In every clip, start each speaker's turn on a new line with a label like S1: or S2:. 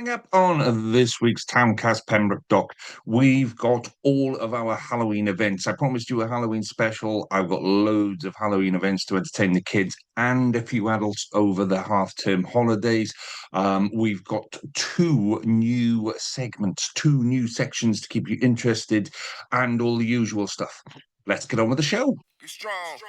S1: Coming up on this week's Towncast Pembroke Doc, we've got all of our Halloween events. I promised you a Halloween special. I've got loads of Halloween events to entertain the kids and a few adults over the half-term holidays. We've got two new segments, two new sections to keep you interested, and all the usual stuff. Let's get on with the show.
S2: Be strong.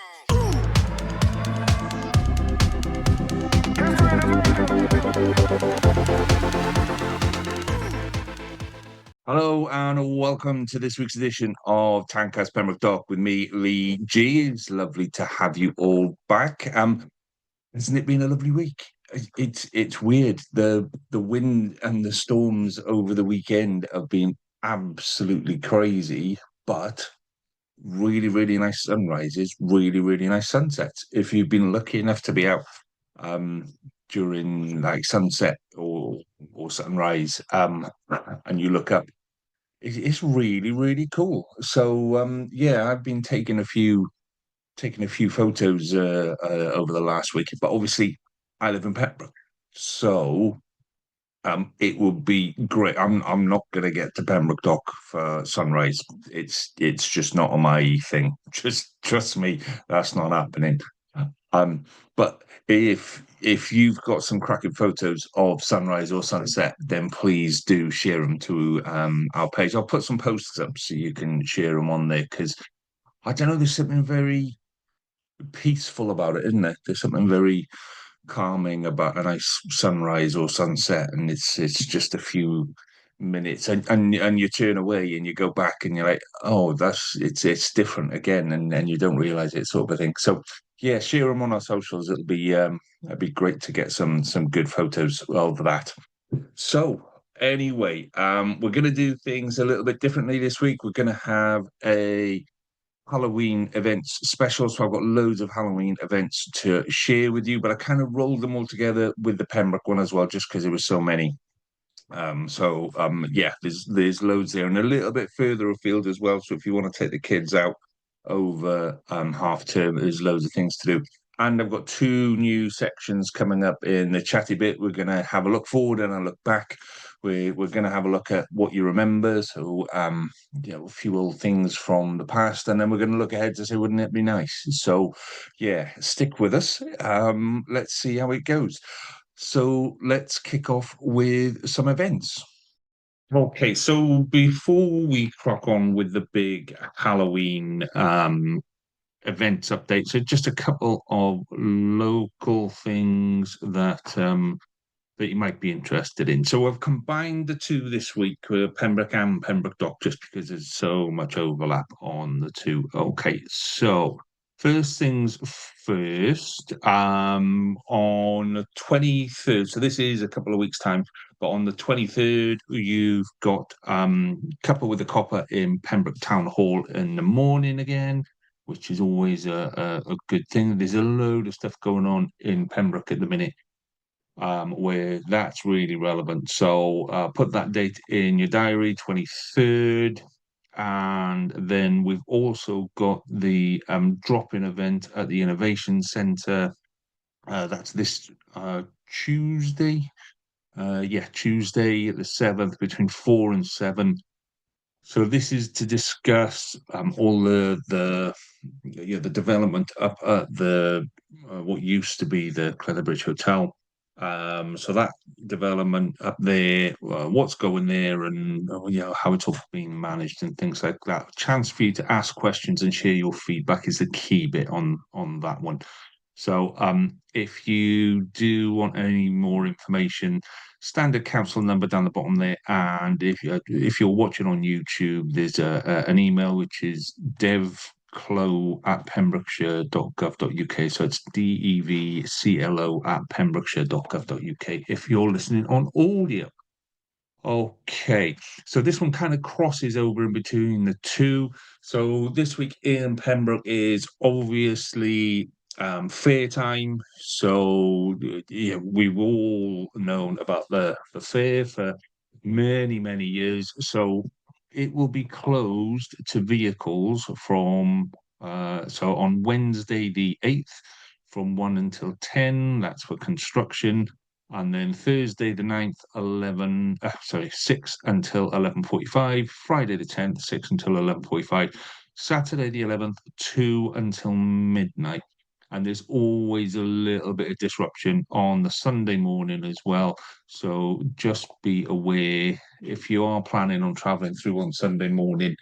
S1: Hello and welcome to this week's edition of Tancast Pembroke Dock with me, Lee G. It's lovely to have you all back. Hasn't it been a lovely week? It's weird. The wind and the storms over the weekend have been absolutely crazy, but really, really nice sunrises, really, really nice sunsets. If you've been lucky enough to be out um during like sunset or sunrise, and you look up, it's really, really cool. So yeah, I've been taking a few photos over the last week, but obviously I live in Pembroke, so it would be great. I'm not gonna get to Pembroke Dock for sunrise. It's just not on my thing. Just trust me, that's not happening. Um, but if you've got some cracking photos of sunrise or sunset, then please do share them to our page. I'll put some posters up so you can share them on there because I don't know, there's something very peaceful about it, isn't there? There's something very calming about a nice sunrise or sunset, and it's just a few minutes, and you turn away and you go back and you're like, oh, it's different again, and you don't realize it, sort of a thing. So yeah, share them on our socials. It'd be great to get some good photos of that. So anyway, we're gonna do things a little bit differently this week. We're gonna have a Halloween events special. So I've got loads of Halloween events to share with you, but I kind of rolled them all together with the Pembroke one as well, just because there was so many. Yeah, there's loads there and a little bit further afield as well. So if you want to take the kids out over half term, there's loads of things to do. And I've got two new sections coming up in the chatty bit. We're going to have a look forward and a look back. We're going to have a look at what you remember, so a few old things from the past, and then we're going to look ahead to say, wouldn't it be nice? So, yeah, stick with us. Let's see how it goes. So let's kick off with some events. Okay, so before we crack on with the big Halloween events update, so just a couple of local things that you might be interested in. So I've combined the two this week, Pembroke and Pembroke Dock, just because there's so much overlap on the two. Okay, so first things first, on the 23rd, so this is a couple of weeks' time, but on the 23rd, you've got Cuppa with the Copper in Pembroke Town Hall in the morning again, which is always a good thing. There's a load of stuff going on in Pembroke at the minute, where that's really relevant. So put that date in your diary, 23rd. And then we've also got the drop-in event at the Innovation Centre. That's this Tuesday. Tuesday the 7th between 4 and 7. So this is to discuss all the development up at the what used to be the Cleddau Bridge Hotel. So that development up there, what's going there, and how it's all being managed and things like that. Chance for you to ask questions and share your feedback is the key bit on that one. So if you do want any more information, standard council number down the bottom there, and if you're watching on YouTube, there's an email which is devclo@pembrokeshire.gov.uk. So it's devclo@pembrokeshire.gov.uk if you're listening on audio. Okay, so this one kind of crosses over in between the two. So this week in Pembroke is obviously fair time. So yeah, we've all known about the fair for many, many years. So it will be closed to vehicles from so on Wednesday the 8th from 1 until 10. That's for construction. And then Thursday the 9th, 6 until 11:45. Friday the 10th, 6 until 11:45. Saturday the 11th, 2 until midnight. And there's always a little bit of disruption on the Sunday morning as well. So just be aware if you are planning on traveling through on Sunday morning.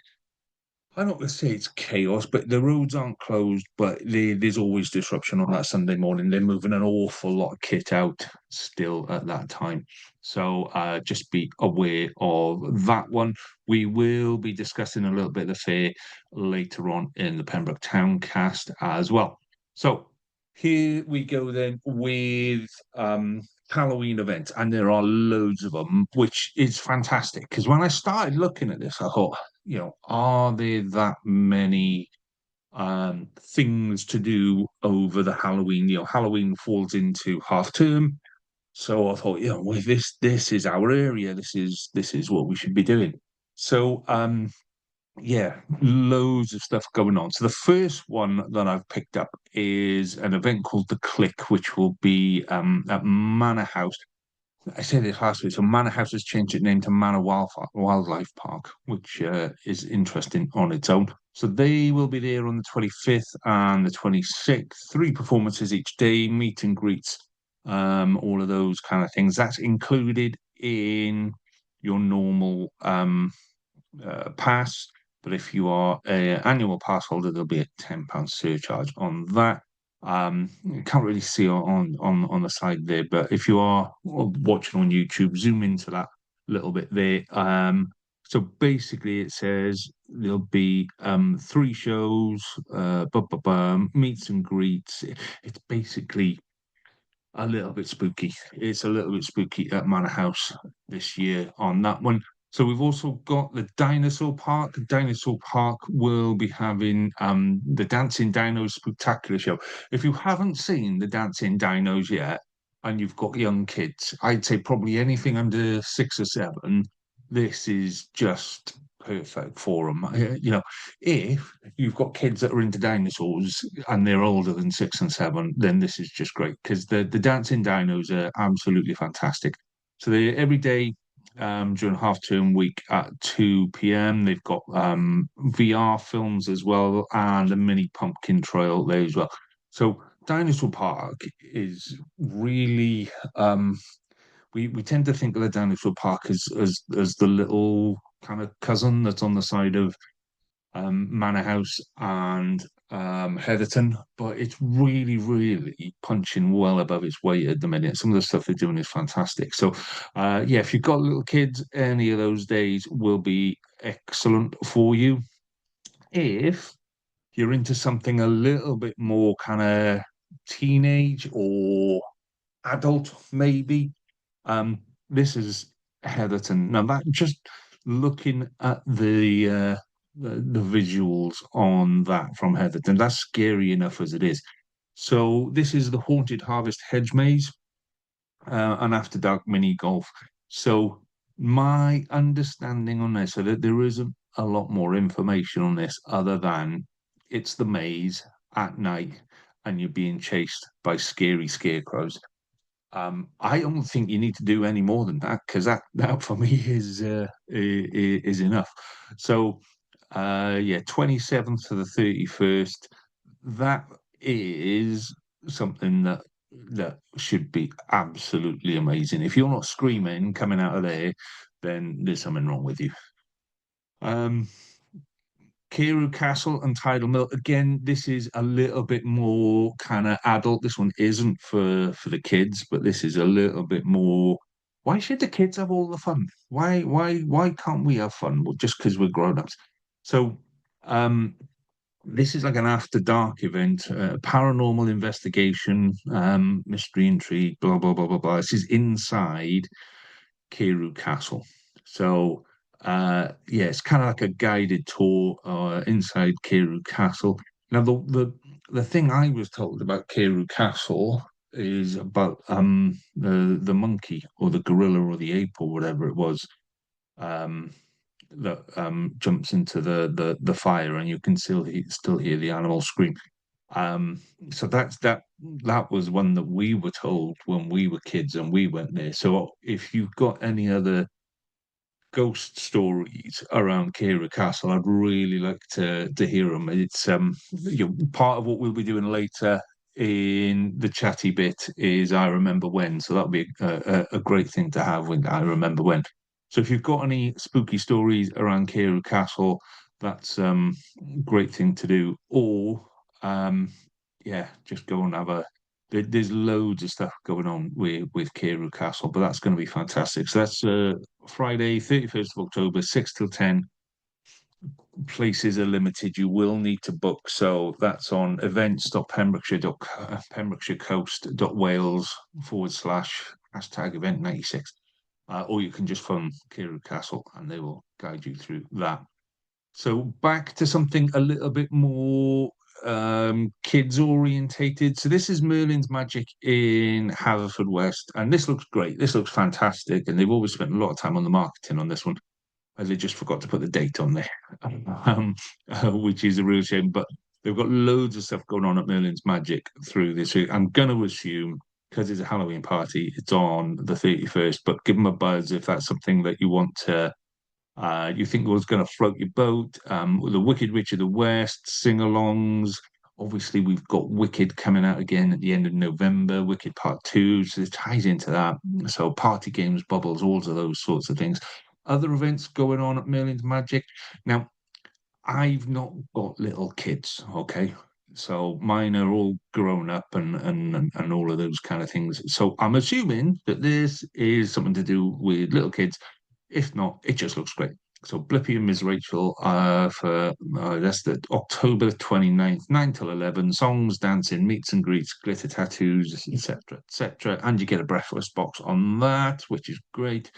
S1: I don't want to say it's chaos, but the roads aren't closed, but there's always disruption on that Sunday morning. They're moving an awful lot of kit out still at that time. So just be aware of that one. We will be discussing a little bit of the fair later on in the Pembroke Town cast as well. So here we go then with Halloween events, and there are loads of them, which is fantastic. Because when I started looking at this, I thought, are there that many things to do over the Halloween? Halloween falls into half term. So I thought, well, this is our area. This is what we should be doing. So yeah, loads of stuff going on. So the first one that I've picked up is an event called The Click, which will be at Manor House. I said this last week. So Manor House has changed its name to Manor Wildlife Park, which is interesting on its own. So they will be there on the 25th and the 26th. Three performances each day, meet and greets, all of those kind of things. That's included in your normal pass. But if you are an annual pass holder, there'll be a £10 surcharge on that. You can't really see on the side there, but if you are watching on YouTube, zoom into that little bit there. So basically, it says there'll be three shows, meets and greets. It's basically a little bit spooky. It's a little bit spooky at Manor House this year on that one. So we've also got the Dinosaur Park. Dinosaur Park will be having the Dancing Dinos Spectacular Show. If you haven't seen the Dancing Dinos yet, and you've got young kids, I'd say probably anything under 6 or 7, this is just perfect for them. If you've got kids that are into dinosaurs and they're older than 6 and 7, then this is just great because the dancing dinos are absolutely fantastic. So they every day during half term week at 2 p.m. They've got VR films as well and a mini pumpkin trail there as well. So Dinosaur Park is really we tend to think of the dinosaur park as the little kind of cousin that's on the side of Manor House and Heatherton, but it's really, really punching well above its weight at the minute. Some of the stuff they're doing is fantastic. So, yeah, if you've got little kids, any of those days will be excellent for you. If you're into something a little bit more kind of teenage or adult, maybe, this is Heatherton. Now that just looking at the visuals on that from Heatherton, that's scary enough as it is. So this is the Haunted Harvest Hedge Maze, an after dark mini golf. So my understanding on this, so that there isn't a lot more information on this other than it's the maze at night and you're being chased by scary scarecrows. I don't think you need to do any more than that because that for me is enough. So, yeah, 27th to the 31st. That is something that should be absolutely amazing. If you're not screaming coming out of there, then there's something wrong with you. Um, Carew Castle and Tidal Mill. Again, this is a little bit more kind of adult. This one isn't for the kids, but this is a little bit more. Why should the kids have all the fun? Why can't we have fun? Well, just because we're grown-ups. So this is like an after dark event, paranormal investigation, mystery intrigue, blah blah blah blah blah. This is inside Carew Castle. So yeah, it's kind of like a guided tour inside Carew Castle. Now the thing I was told about Carew Castle is about the monkey or the gorilla or the ape or whatever it was um that jumps into the fire and you can still hear the animal scream. Um, so that was one that we were told when we were kids and we went there. So if you've got any other ghost stories around Carew Castle, I'd really like to hear them. It's part of what we'll be doing later in the chatty bit is I remember when, so that'll be a great thing to have when I remember when. So if you've got any spooky stories around Carew Castle, that's great thing to do. Or um, yeah, just go and have a there's loads of stuff going on with Carew Castle, but that's going to be fantastic. So that's Friday, 31st of October, 6 till 10. Places are limited. You will need to book. So that's on events.pembrokeshire.wales// event 96. Or you can just phone Carew Castle and they will guide you through that. So back to something a little bit more kids orientated. So this is Merlin's Magic in Haverfordwest, and this looks great. This looks fantastic, and they've always spent a lot of time on the marketing on this one. And they just forgot to put the date on there, um, which is a real shame. But they've got loads of stuff going on at Merlin's Magic through this week. I'm going to assume because it's a Halloween party, it's on the 31st. But give them a buzz if that's something that you want to you think was going to float your boat. The Wicked Witch of the West, sing-alongs. Obviously, we've got Wicked coming out again at the end of November, Wicked Part 2, so it ties into that. So party games, bubbles, all of those sorts of things. Other events going on at Merlin's Magic. Now, I've not got little kids, okay? So mine are all grown up and all of those kind of things. So I'm assuming that this is something to do with little kids. If not, it just looks great. So Blippi and Ms. Rachel for that's the October 29th, 9 till 11. Songs, dancing, meets and greets, glitter tattoos, etc., etc. And you get a breakfast box on that, which is great.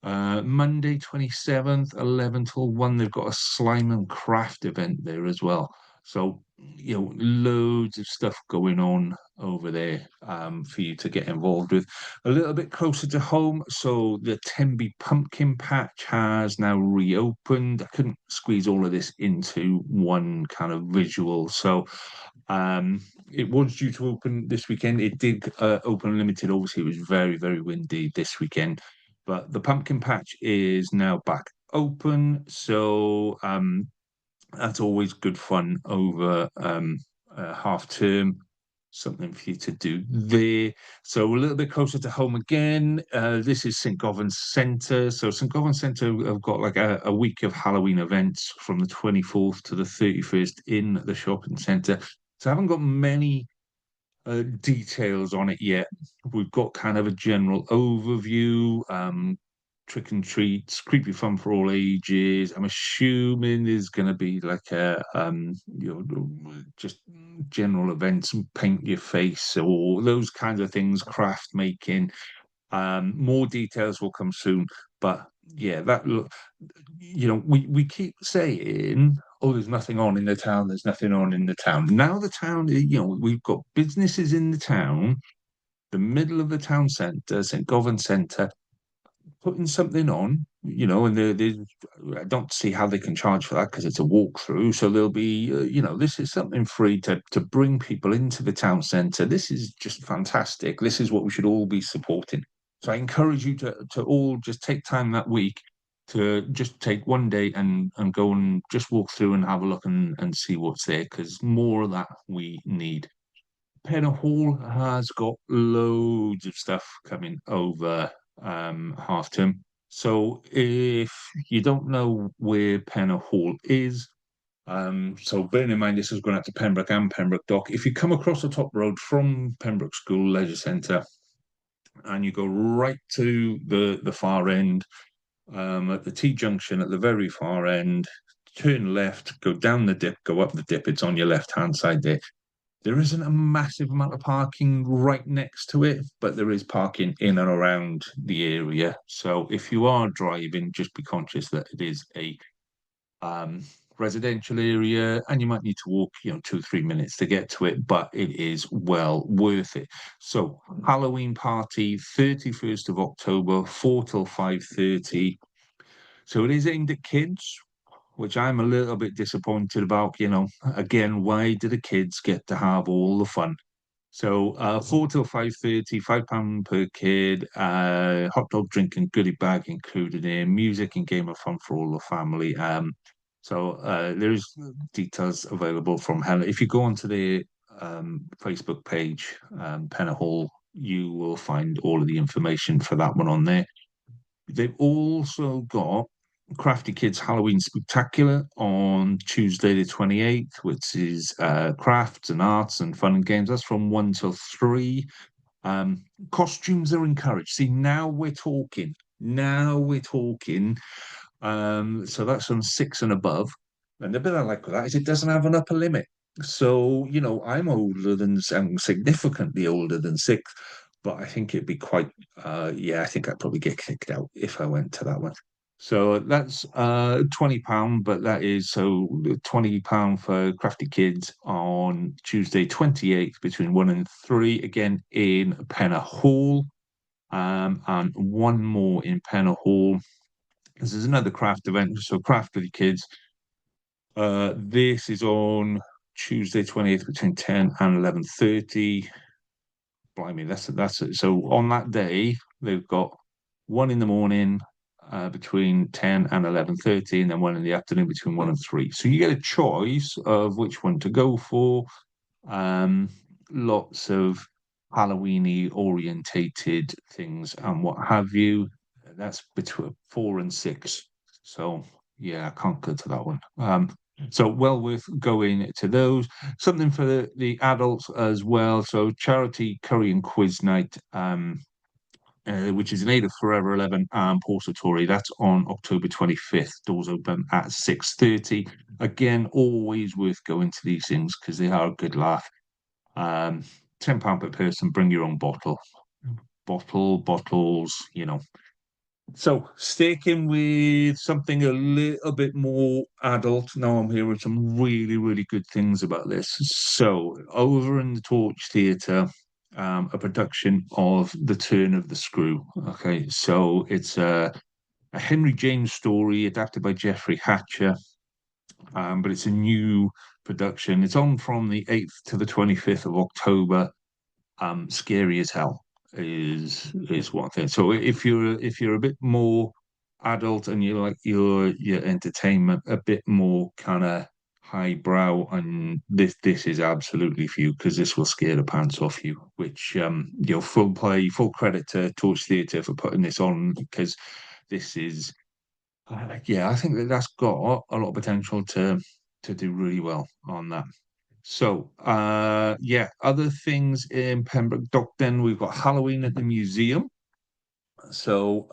S1: Monday 27th, 11 till 1, they've got a slime and craft event there as well. So, loads of stuff going on over there for you to get involved with. A little bit closer to home, so the Tenby Pumpkin Patch has now reopened. I couldn't squeeze all of this into one kind of visual. So, it was due to open this weekend. It did open limited. Obviously, it was very, very windy this weekend. But the pumpkin patch is now back open, so that's always good fun over half term. Something for you to do there. So a little bit closer to home again. This is St. Govan's Centre. So St. Govan's Centre have got like a week of Halloween events from the 24th to the 31st in the shopping centre. So I haven't got many details on it yet. We've got kind of a general overview, trick and treats, creepy fun for all ages. I'm assuming there's going to be like just general events, paint your face, or those kinds of things, craft making. More details will come soon, but yeah, we keep saying, oh, there's nothing on in the town, there's nothing on in the town. Now the town, we've got businesses in the town, the middle of the town centre, St. Govan Centre, putting something on, and I don't see how they can charge for that because it's a walkthrough. So there'll be, this is something free to bring people into the town centre. This is just fantastic. This is what we should all be supporting. So I encourage you to all just take time that week to just take one day and go and just walk through and have a look and see what's there, because more of that we need. Penna Hall has got loads of stuff coming over half term. So if you don't know where Penna Hall is, so bearing in mind this is going out to Pembroke and Pembroke Dock. If you come across the top road from Pembroke School Leisure Centre and you go right to the far end, at the T junction at the very far end, turn left, go down the dip, go up the dip. It's on your left hand side there. There isn't a massive amount of parking right next to it, but there is parking in and around the area. So if you are driving, just be conscious that it is a um, residential area and you might need to walk, 2 or 3 minutes to get to it, but it is well worth it. So Halloween party, 31st of October, 4 till 5:30. So it is aimed at kids.
S2: which I'm a little bit disappointed about. Again, why do the kids get to have all the fun? So 4 till 5:30, £5 per kid, hot dog, drink and goodie bag included in, music and game of fun for all the family. There's details available from Helen. If you go onto the Facebook page, Penna Hall, you will find all of the information for that one on there. They've also got Crafty Kids Halloween Spectacular on Tuesday the 28th, which is crafts and arts and fun and games. That's from 1 till 3. Costumes are encouraged. See, now we're talking. Now we're talking. So that's from 6 and above. And the bit I like with that is it doesn't have an upper limit. So, I'm significantly older than 6, but I think it'd be quite, I think I'd probably get kicked out if I went to that one. So that's £20, but that is so £20 for Crafty Kids on Tuesday 28th between 1 and 3, again in Penna Hall. And one more in Penna Hall. This is another craft event, so craft for the kids. This is on Tuesday 28th between 10 and 11:30. Blimey, that's it. So on that day, they've got one in the morning between 10 and 11:30, and then one in the afternoon between 1 and 3. So you get a choice of which one to go for. Lots of Halloweeny orientated things and what have you. That's between 4 and 6. So yeah, I can't go to that one. So well worth going to those. Something for the adults as well. So charity curry and quiz night, which is in aid of Forever 11 and Portatori. That's on October 25th. Doors open at 6:30. Again, always worth going to these things because they are a good laugh. £10 per person. Bring your own bottles. So sticking with something a little bit more adult. Now I'm hearing some really, really good things about this. So over in the Torch Theatre, a production of The Turn of the Screw. Okay, so it's a Henry James story adapted by Geoffrey Hatcher, but it's a new production. It's on from the 8th to the 25th of October. Scary as hell is one thing. So if you're a bit more adult and you like your entertainment a bit more kind of highbrow, and this is absolutely for you because this will scare the pants off you. Which full credit to Torch Theatre for putting this on, because this is I think that's got a lot of potential to do really well on that. So, other things in Pembroke Dock, then we've got Halloween at the museum. So,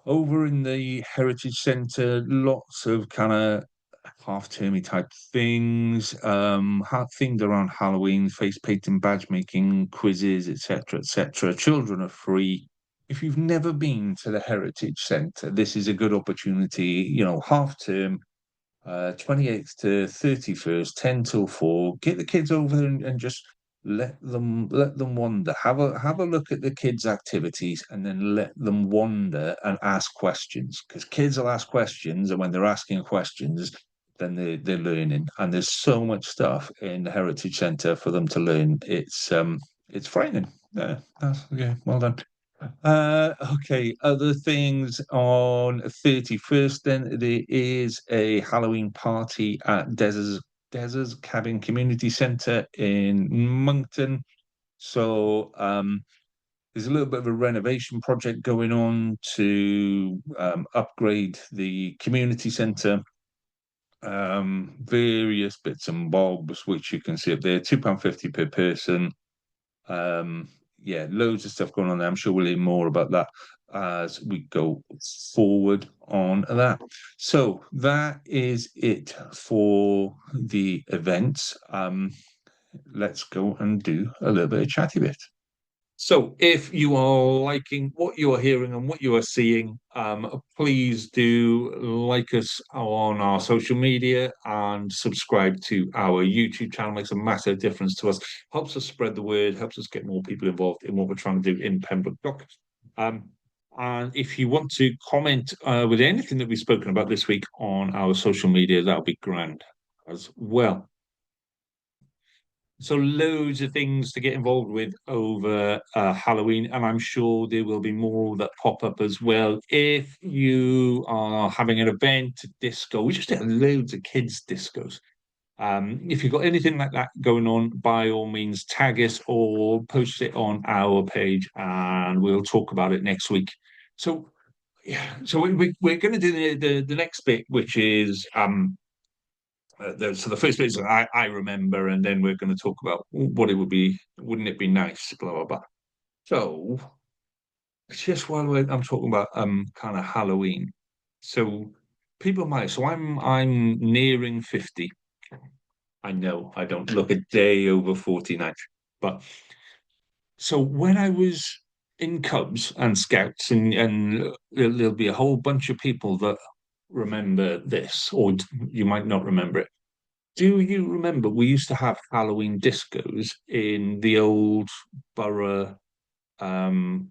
S2: over in the Heritage Centre, lots of kind of half-termy type things, themed around Halloween, face painting, badge making, quizzes, etc., etc. Children are free. If you've never been to the Heritage Centre, this is a good opportunity. Half term, 28th to 31st, 10 till 4. Get the kids over there and just let them wander. Have a look at the kids' activities and then let them wander and ask questions. Because kids will ask questions, and when they're asking questions, then they're learning. And there's so much stuff in the Heritage Centre for them to learn. It's frightening. Yeah, well done. Okay, other things on 31st, then there is a Halloween party at Des's Cabin Community Centre in Moncton. So there's a little bit of a renovation project going on to upgrade the community centre. Various bits and bobs, which you can see up there, £2.50 per person. Loads of stuff going on there. I'm sure we'll hear more about that as we go forward on that. So that is it for the events. Let's go and do a little bit of chatty bit. So if you are liking what you are hearing and what you are seeing, please do like us on our social media and subscribe to our YouTube channel. Makes a massive difference to us. Helps us spread the word, helps us get more people involved in what we're trying to do in Pembroke Dock. And if you want to comment with anything that we've spoken about this week on our social media, that'll be grand as well. So loads of things to get involved with over Halloween, and I'm sure there will be more that pop up as well. If you are having an event, disco, we just have loads of kids' discos. If you've got anything like that going on, by all means, tag us or post it on our page, and we'll talk about it next week. So, yeah, so we're going to do the next bit, which is so the first bit is I remember, and then we're going to talk about what it would be. Wouldn't it be nice? Blah blah blah. So just while I'm talking about kind of Halloween, so people might. So I'm nearing 50. I know I don't look a day over 49, but so when I was in Cubs and Scouts, and there'll be a whole bunch of people that remember this, or you might not remember it. Do you remember we used to have Halloween discos in the old borough um,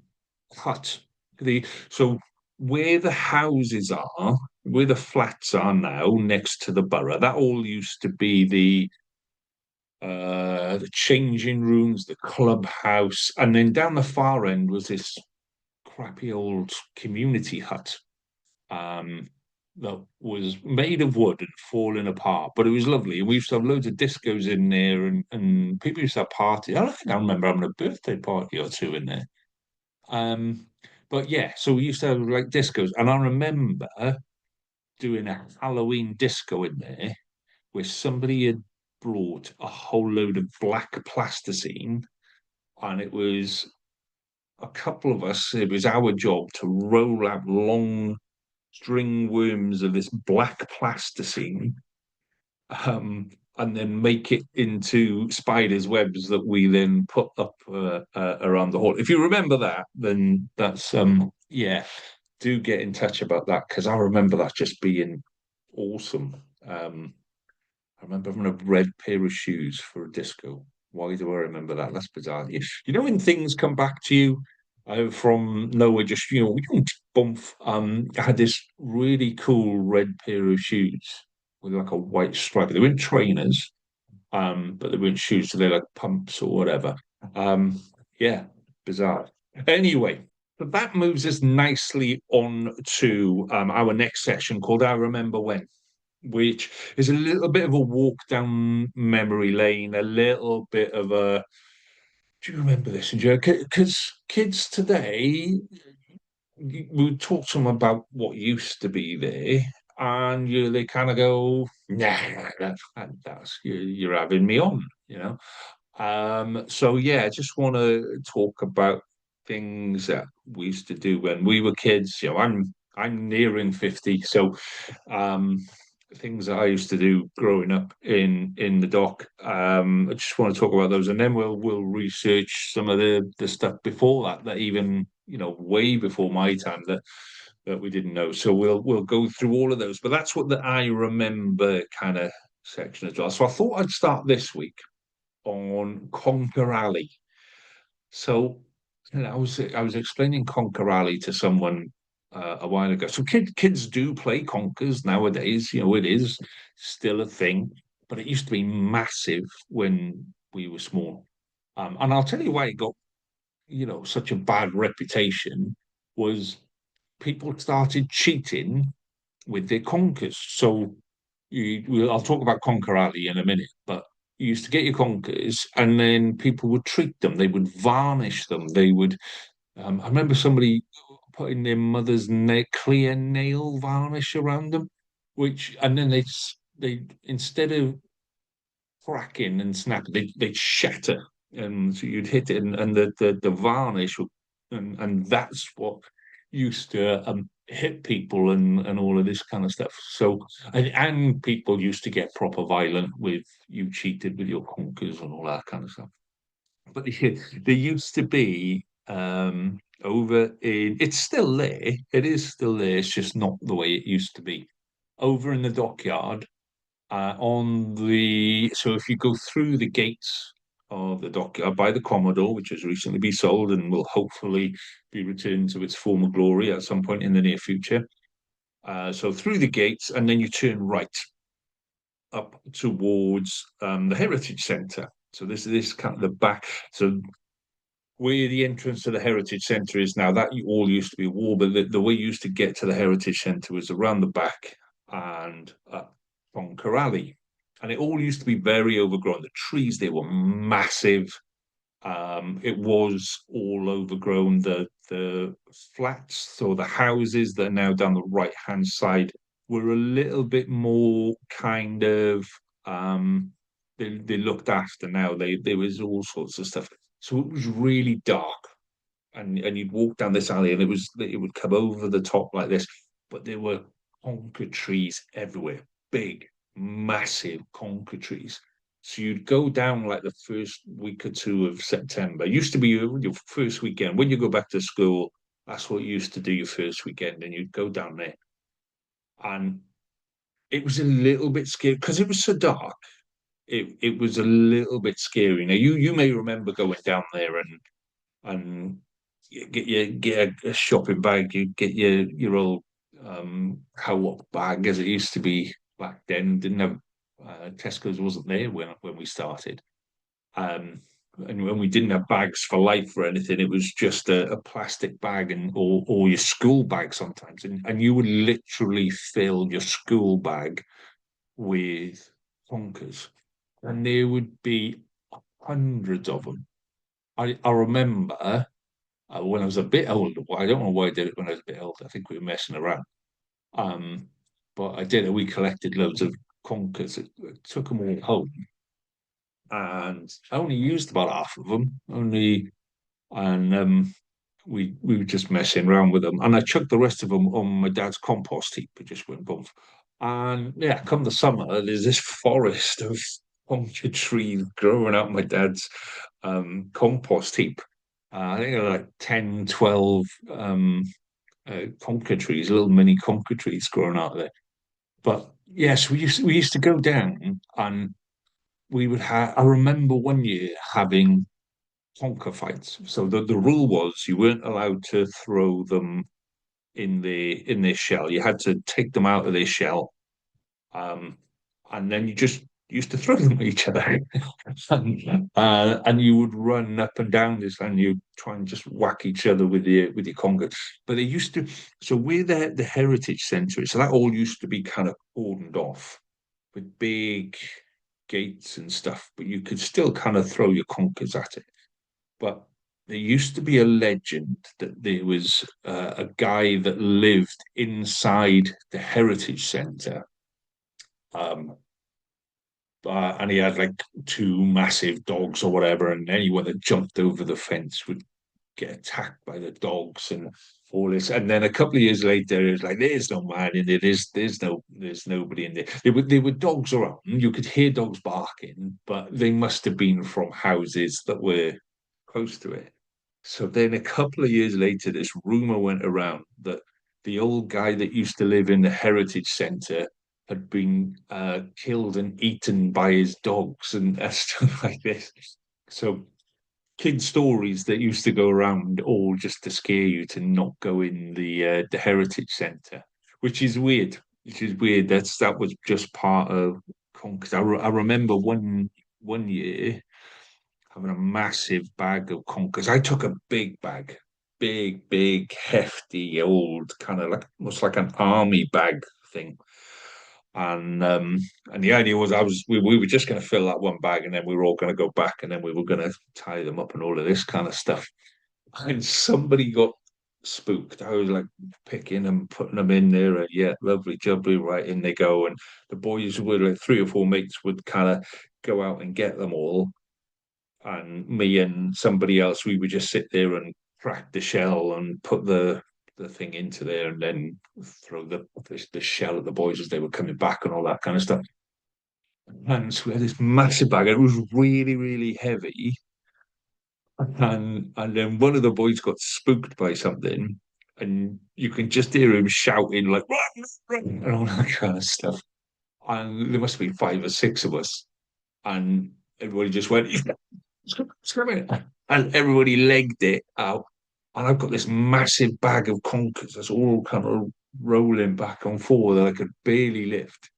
S2: hut? The so where the houses are, where the flats are now, next to the borough, that all used to be the changing rooms, the clubhouse, and then down the far end was this crappy old community hut. That was made of wood and falling apart, but it was lovely. And we used to have loads of discos in there, and people used to have parties. I think I remember having a birthday party or two in there. Um, but yeah, so we used to have like discos, and I remember doing a Halloween disco in there where somebody had brought a whole load of black plasticine, and it was a couple of us. It was our job to roll out long string worms of this black plasticine, and then make it into spiders' webs that we then put up around the hall. If you remember that, then that's yeah, do get in touch about that because I remember that just being awesome. I remember having a red pair of shoes for a disco. Why do I remember that? That's bizarre. You know when things come back to you from nowhere, just you don't bump. I had this really cool red pair of shoes with like a white stripe. They weren't trainers, but they weren't shoes, so they're like pumps or whatever. Um, yeah, bizarre. Anyway, but that moves us nicely on to our next session called I Remember When, which is a little bit of a walk down memory lane, a little bit of a. Do you remember this, Joe? Because kids today, we talk to them about what used to be there, and they kind of go, "Nah, that's you're having me on," you know. So yeah, I just want to talk about things that we used to do when we were kids. I'm nearing 50, so um things that I used to do growing up in the dock. I just want to talk about those, and then we'll research some of the stuff before that even way before my time that we didn't know. So we'll go through all of those. But that's what the I remember kind of section as well. So I thought I'd start this week on Conker Alley. So I was explaining Conker Alley to someone a while ago. So kids do play conkers nowadays. It is still a thing, but it used to be massive when we were small. And I'll tell you why it got such a bad reputation was people started cheating with their conkers. So I'll talk about Conker Alley in a minute, but you used to get your conkers and then people would treat them. They would varnish them. They would. I remember somebody putting their mother's clear nail varnish around them, and then they instead of cracking and snapping, they'd shatter, and so you'd hit it, and the varnish, and that's what used to hit people and all of this kind of stuff. So and people used to get proper violent with you cheated with your conkers and all that kind of stuff. But there used to be over in it's still there. It is still there. It's just not the way it used to be. Over in the dockyard, on the so if you go through the gates of the dockyard by the Commodore, which has recently been sold and will hopefully be returned to its former glory at some point in the near future. So through the gates, and then you turn right up towards the Heritage Centre. So this kind of the back. So where the entrance to the Heritage Centre is now, that all used to be a wall, but the way you used to get to the Heritage Centre was around the back and up Conker Alley. And it all used to be very overgrown. The trees, they were massive. It was all overgrown. The flats, so the houses that are now down the right hand side, were a little bit more kind of they looked after now. There was all sorts of stuff. So it was really dark, and you'd walk down this alley, and it would come over the top like this, but there were conker trees everywhere, big, massive conker trees. So you'd go down like the first week or two of September. It used to be your first weekend. When you go back to school, that's what you used to do your first weekend, and you'd go down there. And it was a little bit scary because it was so dark. It was a little bit scary. Now you may remember going down there and you get a shopping bag, you get your old co-op bag as it used to be back then. Didn't have Tesco's wasn't there when we started. Um, and when we didn't have bags for life or anything, it was just a plastic bag and or your school bag sometimes. And you would literally fill your school bag with honkers. And there would be hundreds of them. I remember when I was a bit older. Well, I don't know why I did it when I was a bit older. I think we were messing around. Um, but I did it. We collected loads of conkers. It took them all home, and I only used about half of them. Only, and we were just messing around with them, and I chucked the rest of them on my dad's compost heap. It just went boom. And yeah, come the summer, there's this forest of pumpkin trees growing out my dad's compost heap. I think there are like 10, 12 conker trees, little mini conker trees growing out there. But yes, we used to go down and we would have. I remember one year having conker fights. So the rule was you weren't allowed to throw them in their shell. You had to take them out of their shell, um, and then you just used to throw them at each other, and you would run up and down this, and you try and just whack each other with your conger. But they used to, so where the heritage centre is, so that all used to be kind of cordoned off with big gates and stuff, but you could still kind of throw your conkers at it. But there used to be a legend that there was a guy that lived inside the heritage centre, um, and he had like two massive dogs or whatever, and anyone that jumped over the fence would get attacked by the dogs and all this. And then a couple of years later, it was like, there's no man in there. There's nobody in there. There were dogs around. You could hear dogs barking, but they must have been from houses that were close to it. So then a couple of years later, this rumor went around that the old guy that used to live in the Heritage Centre had been killed and eaten by his dogs and stuff like this. So kid stories that used to go around all just to scare you to not go in the Heritage Centre, which is weird. Which is weird. That was just part of Conquest. I remember one year having a massive bag of conkers. I took a big bag, big, hefty, old kind of like almost like an army bag thing. And the idea was we were just going to fill that one bag and then we were all going to go back and then we were going to tie them up and all of this kind of stuff. And somebody got spooked. I was like picking and putting them in there, and yeah, lovely jubbly, right in they go. And the boys were like three or four mates would kind of go out and get them all, and me and somebody else, we would just sit there and crack the shell and put the thing into there, and then throw the shell at the boys as they were coming back and all that kind of stuff. And so we had this massive bag, and it was really heavy. And then one of the boys got spooked by something, and you can just hear him shouting like "Run, run," and all that kind of stuff. And there must be five or six of us, and everybody just went. swimming, and everybody legged it out. And I've got this massive bag of conkers that's all kind of rolling back and forward that I could barely lift.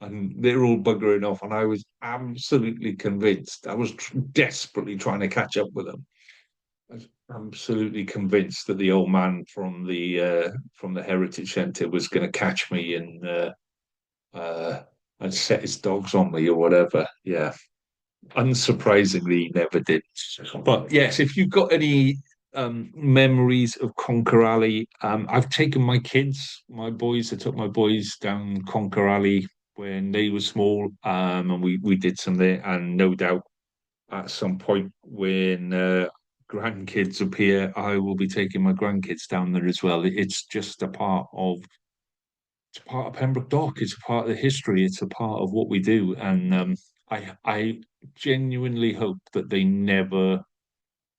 S2: And they're all buggering off. And I was absolutely convinced. I was desperately trying to catch up with them. I was absolutely convinced that the old man from the Heritage Centre was going to catch me uh, and set his dogs on me or whatever. Yeah, unsurprisingly, he never did. But yes, if you've got any memories of Conker Alley, I've taken my kids, my boys. I took my boys down Conker Alley when they were small, and we did some there. And no doubt, at some point when grandkids appear, I will be taking my grandkids down there as well. It's just a part of Pembroke Dock. It's a part of the history. It's a part of what we do, and I genuinely hope that they never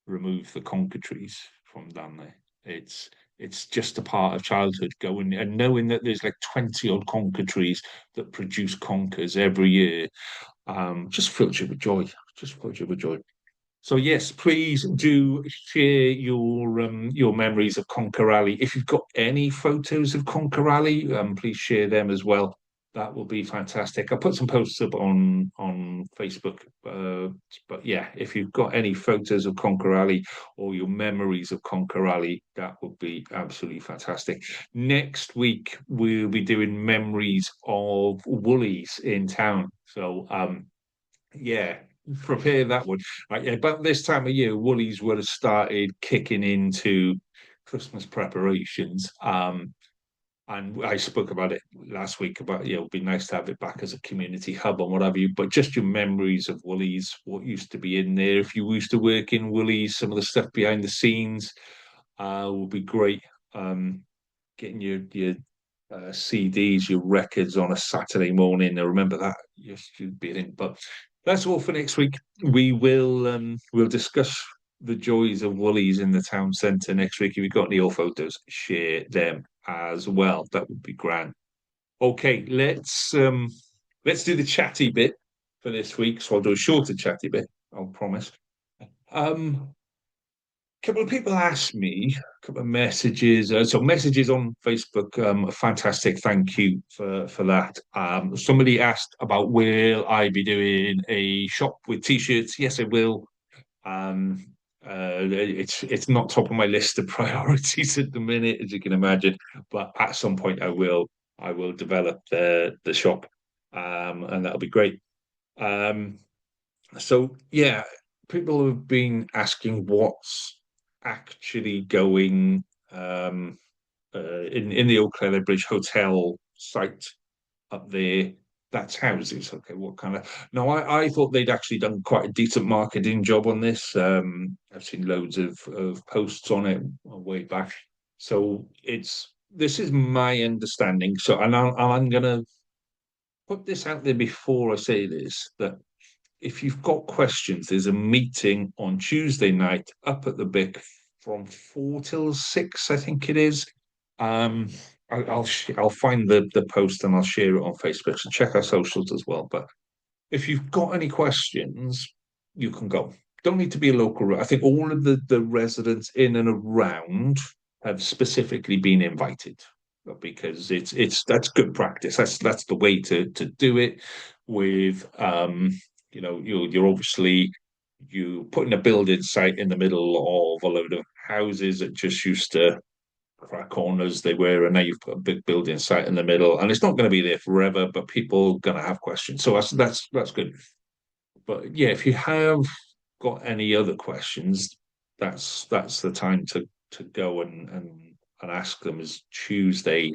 S2: remove the conker trees from down there. It's just a part of childhood going and knowing that there's like 20 odd conker trees that produce conkers every year. Just fills you with joy. Just fills you with joy. So yes, please do share your memories of Conker Alley. If you've got any photos of Conker Alley, please share them as well. That will be fantastic. I'll put some posts up on Facebook. But yeah, if you've got any photos of Conker Alley or your memories of Conker Alley, that would be absolutely fantastic. Next week we'll be doing memories of Woolies in town. So yeah, prepare that one. Like, yeah, about this time of year, Woolies would have started kicking into Christmas preparations. And I spoke about it last week about, it'd be nice to have it back as a community hub and what have you. But just your memories of Woolies, what used to be in there. If you used to work in Woolies, some of the stuff behind the scenes would be great. Getting your CDs, your records on a Saturday morning. I remember that used to be in. But that's all for next week. We'll discuss the joys of Woolies in the town centre next week. If you've got any old photos, share them as well. That would be grand. Okay, let's do the chatty bit for this week. So I'll do a shorter chatty bit, I'll promise. A couple of people asked me, a couple of messages, so messages on Facebook. Fantastic, thank you for that. Somebody asked about will I be doing a shop with t-shirts? Yes, I will. Um, it's not top of my list of priorities at the minute, as you can imagine, but at some point I will develop the shop, and that'll be great. Um, so yeah, people have been asking what's actually going in the old Cleddau Bridge Hotel site up there. That's houses. Okay, what kind of? No, I thought they'd actually done quite a decent marketing job on this. I've seen loads of posts on it way back. So this is my understanding. So, and I'm gonna put this out there before I say this, that if you've got questions, there's a meeting on Tuesday night up at the Bic from 4 till 6, I think it is. Um, I'll find the post and I'll share it on Facebook. So check our socials as well. But if you've got any questions, you can go. Don't need to be a local. I think all of the residents in and around have specifically been invited because it's that's good practice. That's the way to do it. With you're obviously you putting a building site in the middle of a load of houses that just used to crack on as they were, and now you've put a big building site in the middle, and it's not going to be there forever, but people are going to have questions. So that's good. But yeah, if you have got any other questions, that's the time to go and ask them. Is Tuesday.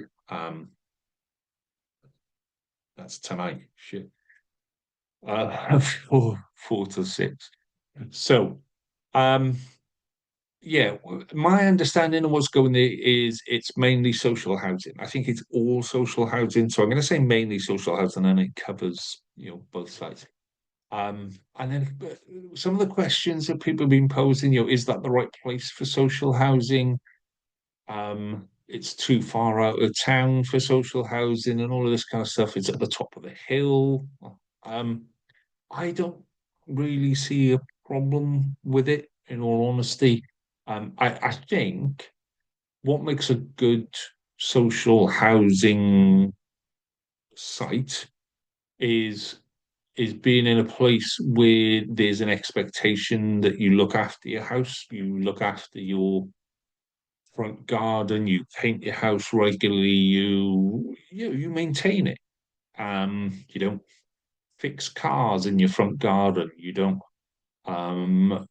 S2: That's tonight. Shit. 4 to 6. So, um, yeah, my understanding of what's going there is it's mainly social housing. I think it's all social housing. So I'm going to say mainly social housing, and it covers both sides. And then some of the questions that people have been posing, is that the right place for social housing? It's too far out of town for social housing and all of this kind of stuff. It's at the top of the hill. Um, I don't really see problem with it, in all honesty. I think what makes a good social housing site is is being in a place where there's an expectation that you look after your house, you look after your front garden, you paint your house regularly, you maintain it. You don't fix cars in your front garden. You don't um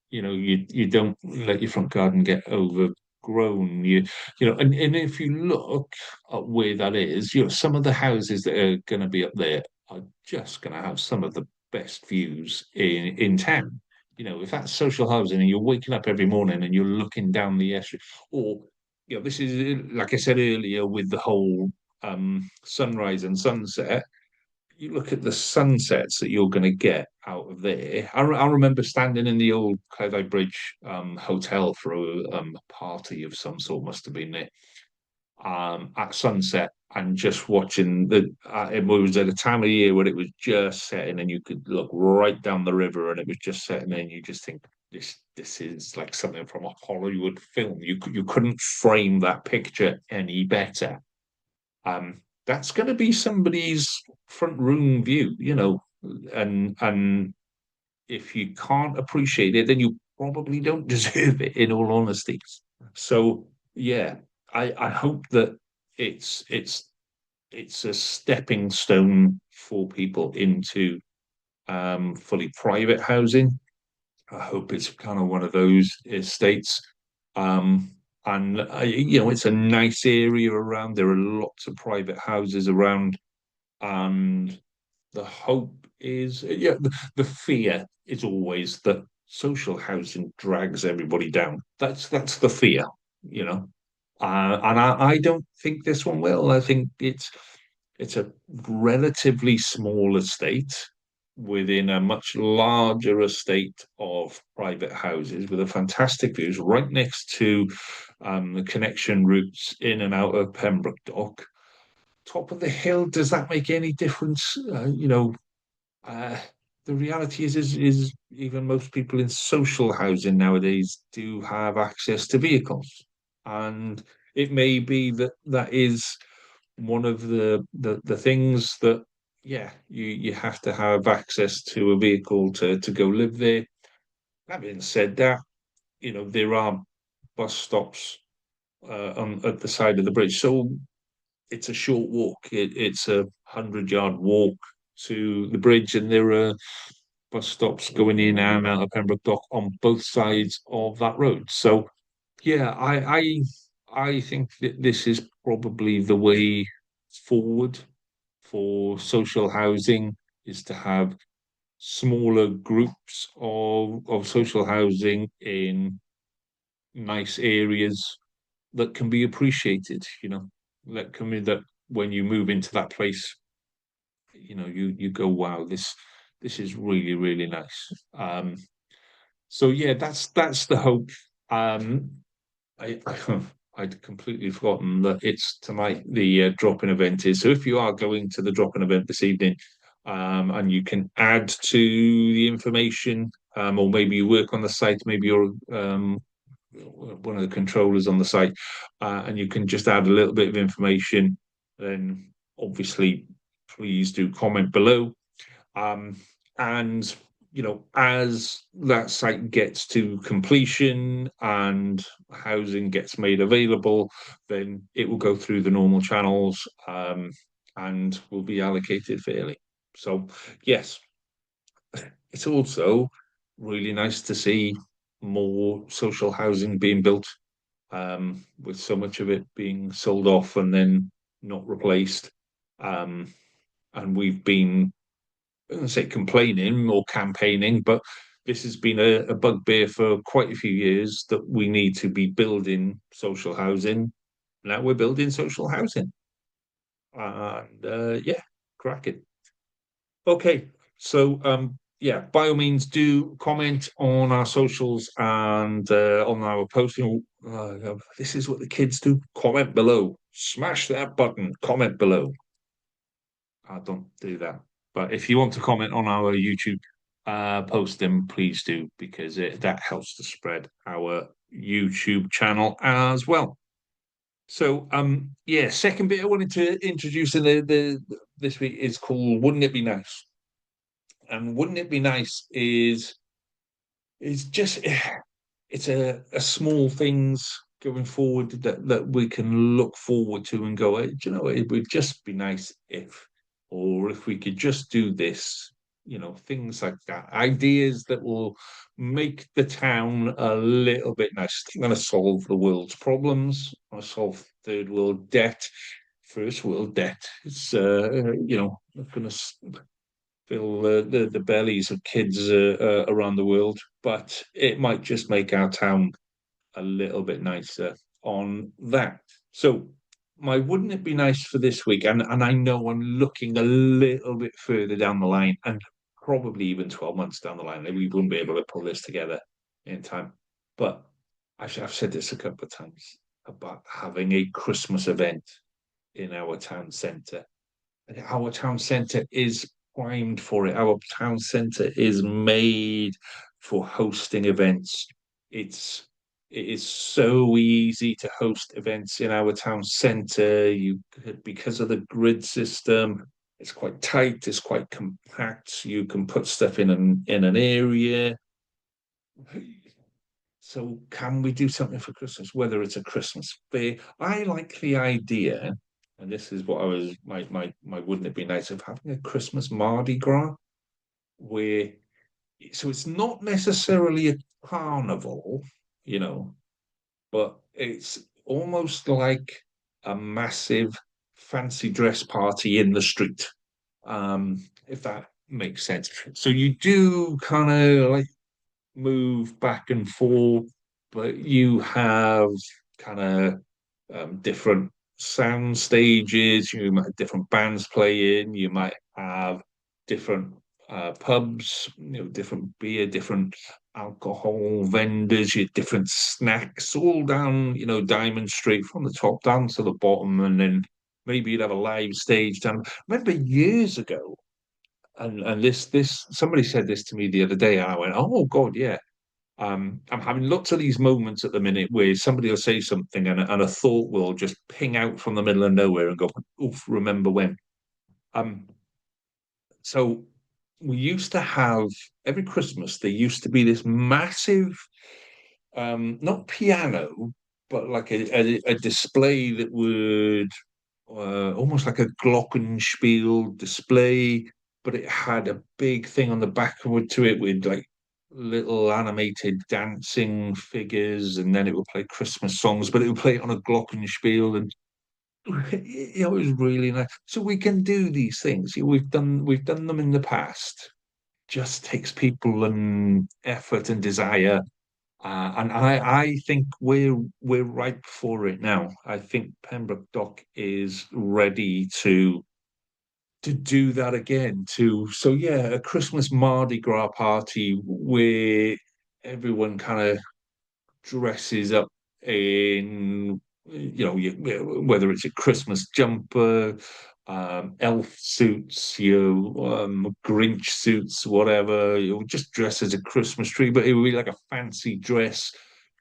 S2: you don't let your front garden get overgrown. And if you look at where that is, some of the houses that are going to be up there are just going to have some of the best views in town. If that's social housing and you're waking up every morning and you're looking down the estuary, or this is like I said earlier with the whole sunrise and sunset. You look at the sunsets that you're going to get out of there. I remember standing in the old Cleddau Bridge Hotel for a party of some sort, must have been there, at sunset, and just watching it was at a time of year when it was just setting and you could look right down the river and it was just setting and you just think this is like something from a Hollywood film. You couldn't frame that picture any better. That's going to be somebody's front room view, and if you can't appreciate it, then you probably don't deserve it, in all honesty. So yeah, I hope that it's it's it's a stepping stone for people into fully private housing. I hope it's kind of one of those estates. Um, and it's a nice area around. There are lots of private houses around, and the hope is, the fear is always that social housing drags everybody down. That's the fear, you know. And I don't think this one will. I think it's a relatively small estate within a much larger estate of private houses with a fantastic views right next to the connection routes in and out of Pembroke Dock. Top of the hill, does that make any difference? Uh, the reality is even most people in social housing nowadays do have access to vehicles, and it may be that that is one of the things that, yeah, you have to have access to a vehicle to go live there. Having said that, there are bus stops at the side of the bridge, so it's a short walk. It's a 100-yard walk to the bridge, and there are bus stops going in and out of Pembroke Dock on both sides of that road. So yeah, I think that this is probably the way forward for social housing, is to have smaller groups of social housing in nice areas that can be appreciated, that when you move into that place, you go, wow, this is really, really nice. So yeah, that's the hope. Um, I I'd completely forgotten that it's tonight the drop-in event is. So if you are going to the drop-in event this evening, and you can add to the information, or maybe you work on the site, maybe you're one of the controllers on the site, and you can just add a little bit of information, then obviously please do comment below. And as that site gets to completion and housing gets made available, then it will go through the normal channels, and will be allocated fairly. So yes, it's also really nice to see more social housing being built, with so much of it being sold off and then not replaced. And we've been, I don't say complaining or campaigning, but this has been a bugbear for quite a few years that we need to be building social housing. Now we're building social housing. And yeah, cracking. Okay, so yeah, by all means, do comment on our socials and on our posting. This is what the kids do. Comment below. Smash that button. Comment below. I don't do that. But if you want to comment on our YouTube, post them, please do, because that helps to spread our YouTube channel as well. So, yeah, second bit I wanted to introduce in the this week is called "Wouldn't It Be Nice?" And "Wouldn't It Be Nice" is just it's a small things going forward that we can look forward to and go, "Hey, do you know, it would just be nice if, or if we could just do this, things like that. Ideas that will make the town a little bit nice. It's going to solve the world's problems, or solve third world debt, first world debt. It's going to fill the bellies of kids around the world, but it might just make our town a little bit nicer on that. So, my wouldn't it be nice for this week? And I know I'm looking a little bit further down the line, and probably even 12 months down the line, that we wouldn't be able to pull this together in time. But I've said this a couple of times about having a Christmas event in our town centre. Our town centre is primed for it. Our town centre is made for hosting events. It's it is so easy to host events in our town centre. Because of the grid system, it's quite tight, it's quite compact. You can put stuff in an area. So can we do something for Christmas? Whether it's a Christmas fair, I like the idea, and this is what I was my wouldn't it be nice of having a Christmas Mardi Gras where so it's not necessarily a carnival, you know, but it's almost like a massive fancy dress party in the street. If that makes sense. So you do kind of like move back and forth, but you have kind of different sound stages. You might have different bands playing. You might have different pubs, different beer, different alcohol vendors, your different snacks, all down, Diamond Street from the top down to the bottom, and then maybe you'd have a live stage down. Remember years ago, and this somebody said this to me the other day, and I went, "Oh God, yeah." I'm having lots of these moments at the minute where somebody will say something and a thought will just ping out from the middle of nowhere and go, "Oof, remember when?" Um, so we used to have every Christmas there used to be this massive, not piano, but like a display that would almost like a glockenspiel display, but it had a big thing on the back of it to it with like little animated dancing figures, and then it would play Christmas songs, but it would play it on a glockenspiel, and it was really nice. So we can do these things. We've done them in the past. Just takes people and effort and desire. And I think we're ripe for it now. I think Pembroke Dock is ready to do that again. So yeah, a Christmas Mardi Gras party where everyone kind of dresses up in whether it's a Christmas jumper, elf suits, Grinch suits, whatever, just dress as a Christmas tree, but it would be like a fancy dress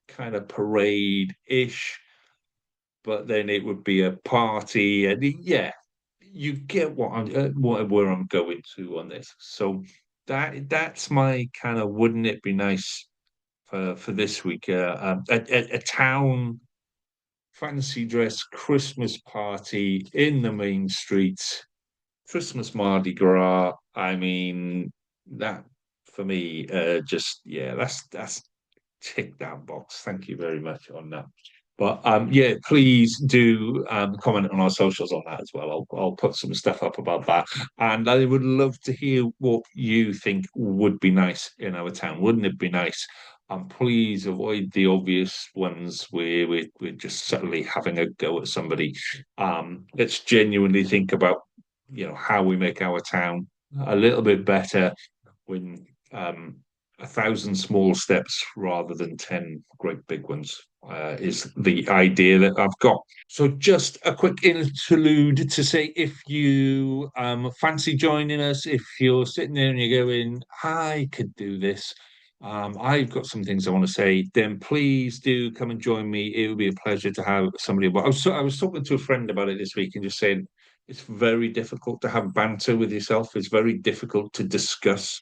S2: kind of parade-ish, but then it would be a party, and yeah, you get where I'm going to on this. So that's my kind of wouldn't it be nice for this week? A town fancy dress Christmas party in the main street, Christmas Mardi Gras. I mean, that for me, just yeah, that's tick that box. Thank you very much on that. But yeah, please do comment on our socials on that as well. I'll put some stuff up about that, and I would love to hear what you think would be nice in our town. Wouldn't it be nice? And please avoid the obvious ones where we're just subtly having a go at somebody. Let's genuinely think about how we make our town a little bit better when 1,000 small steps rather than 10 great big ones. is the idea that I've got. So just a quick interlude to say if you fancy joining us, if you're sitting there and you're going, I could do this. I've got some things I want to say, then please do come and join me. It would be a pleasure to have somebody about. I was talking to a friend about it this week and just saying it's very difficult to have banter with yourself. It's very difficult to discuss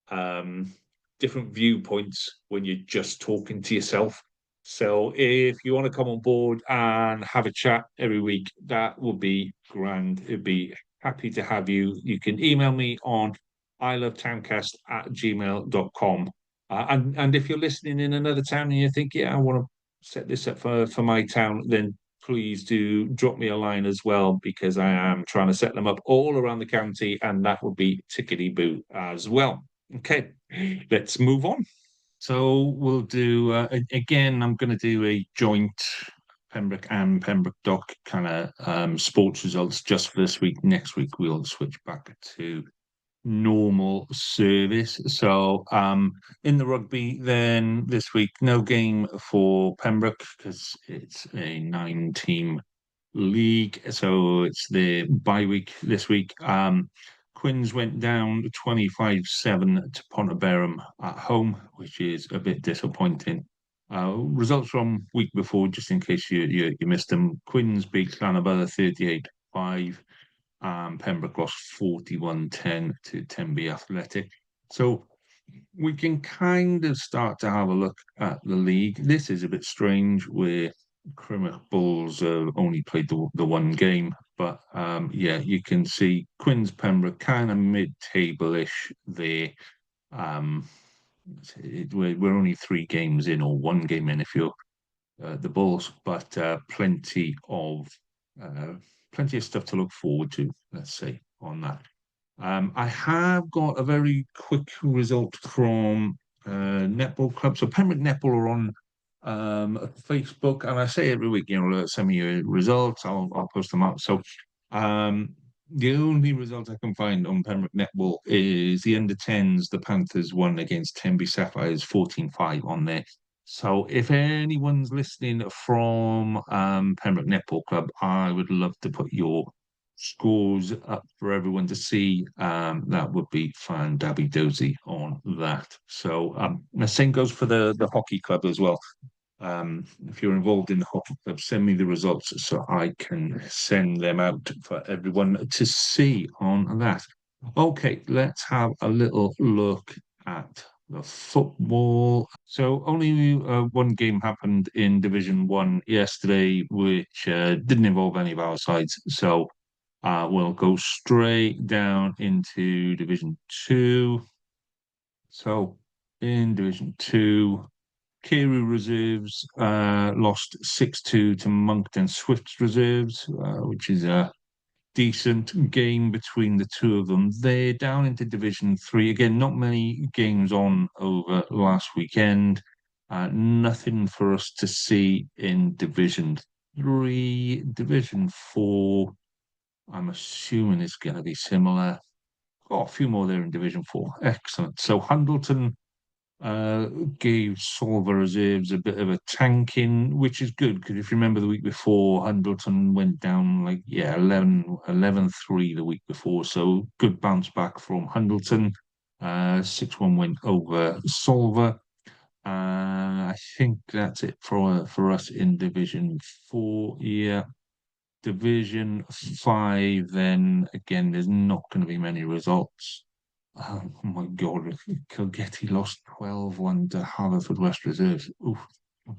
S2: um, different viewpoints when you're just talking to yourself. So if you want to come on board and have a chat every week, that would be grand. It'd be happy to have you. You can email me on ilovetowncast@gmail.com. And if you're listening in another town and you think, yeah, I want to set this up for my town, then please do drop me a line as well because I am trying to set them up all around the county, and that would be tickety boo as well. Okay, let's move on. So we'll do again. I'm going to do a joint Pembroke and Pembroke Dock kind of sports results just for this week. Next week we'll switch back to normal service. So in the rugby, then this week no game for Pembroke because it's a 9-team league, so it's the bye week this week. Quins went down 25-7 to Ponteberem at home, which is a bit disappointing. Results from week before, just in case you missed them. Quins beat Llanybother 38-5. Pembroke lost 41-10 to Tenby Athletic. So we can kind of start to have a look at the league. This is a bit strange where Crimmock Bulls only played the one game, but yeah, you can see Quins Pembroke kind of mid-table-ish there. Um, we're only 3 games in, or 1 game in if you're the Bulls, but uh, plenty of stuff to look forward to. Let's say on that. I have got a very quick result from netball club. So Pembroke Netball are on Facebook, and I say every week, send me your results. I'll post them up. So the only result I can find on Pembroke Netball is the under 10s. The Panthers won against Tenby Sapphires 14-5 on there. So if anyone's listening from Pembroke Netball Club, I would love to put your scores up for everyone to see. That would be fun, dabby dozy on that. So the same goes for the hockey club as well. If you're involved in the hockey club, send me the results so I can send them out for everyone to see on that. Okay, let's have a little look at the football. So only 1 game happened in Division 1 yesterday, which didn't involve any of our sides. So we'll go straight down into Division 2. So in Division 2, Carew Reserves lost 6-2 to Moncton Swifts Reserves, which is a decent game between the two of them. They're down into Division 3. Again, not many games on over last weekend. Nothing for us to see in Division 3. Division 4, I'm assuming it's going to be similar. Got a few more there in Division 4. Excellent. So Hundleton gave Solver Reserves a bit of a tanking, which is good because if you remember the week before, Hundleton went down 11-3 the week before. So good bounce back from Hundleton. 6-1 went over Solver. I think that's it for us in Division 4. Yeah. Division 5, then again, there's not going to be many results. Oh my God, Kilgetty lost 12-1 to Haverford West Reserves. Oof.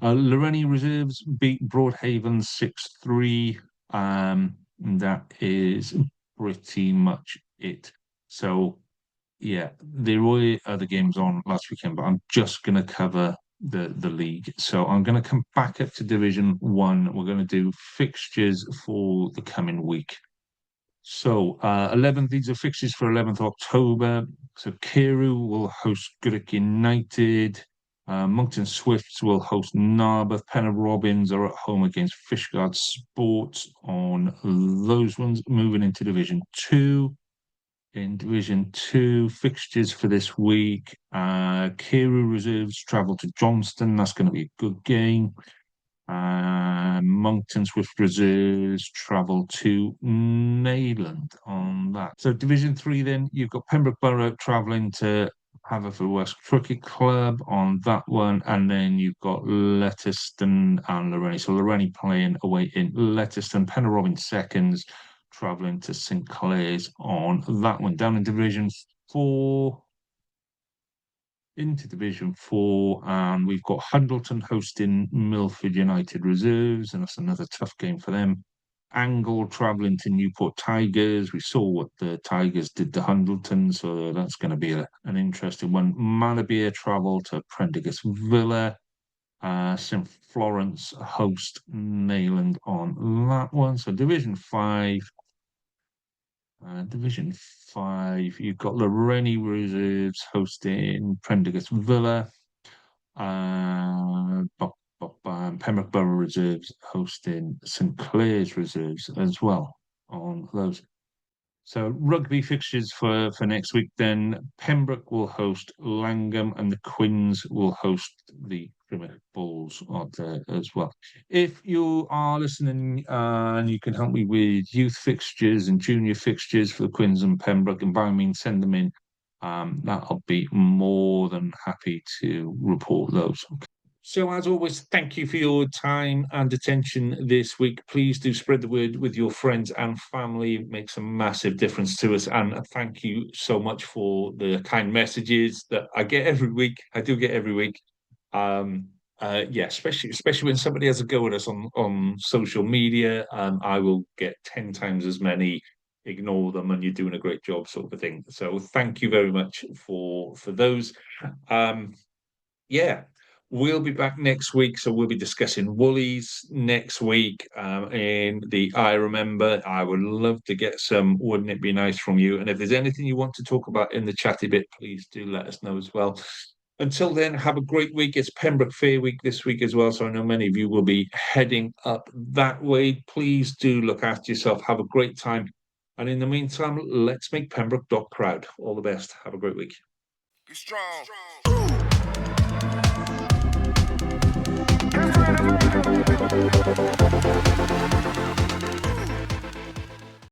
S2: Loreni Reserves beat Broadhaven 6-3. That is pretty much it. So, yeah, there were other games on last weekend, but I'm just going to cover the league. So I'm going to come back up to Division 1. We're going to do fixtures for the coming week. So 11th, these are fixtures for 11th October. So Carew will host Gurrick United. Moncton Swifts will host Narberth. Penn Robins are at home against Fishguard Sports on those ones. Moving into Division 2. In Division 2, fixtures for this week. Carew Reserves travel to Johnston. That's going to be a good game. Monkton Swift Reserves travel to Neyland on that. So Division 3 then, you've got Pembroke Borough travelling to Haverfordwest Cricket Club on that one, and then you've got Letterston and Lorraine. So Lorraine playing away in Letterston, Penrobin seconds travelling to St Clair's on that one. Down in Division 4, into Division 4, and we've got Hundleton hosting Milford United Reserves, and that's another tough game for them. Angle travelling to Newport Tigers. We saw what the Tigers did to Hundleton, so that's going to be an interesting one. Manorbier travel to Prendergast Villa. St Florence host Neyland on that one. So Division 5. Division 5, you've got Lorraine Reserves hosting Prendergast Villa. Pembroke Borough Reserves hosting St Clair's Reserves as well on those. So rugby fixtures for next week then. Pembroke will host Langham and the Quins will host the Plymouth Bulls as well. If you are listening and you can help me with youth fixtures and junior fixtures for the Quins and Pembroke, and by all means send them in, I'll be more than happy to report those. Okay. So, as always, thank you for your time and attention this week. Please do spread the word with your friends and family. It makes a massive difference to us. And thank you so much for the kind messages that I get every week. I do get every week. Especially when somebody has a go at us on social media. I will get 10 times as many. Ignore them, and you're doing a great job, sort of thing. So, thank you very much for those. We'll be back next week, so we'll be discussing Woolies next week. In the I Remember, I would love to get some Wouldn't It Be Nice from you. And if there's anything you want to talk about in the chatty bit, please do let us know as well. Until then, have a great week. It's Pembroke Fair Week this week as well, so I know many of you will be heading up that way. Please do look after yourself. Have a great time. And in the meantime, let's make Pembroke Dock proud. All the best. Have a great week.
S3: Be strong.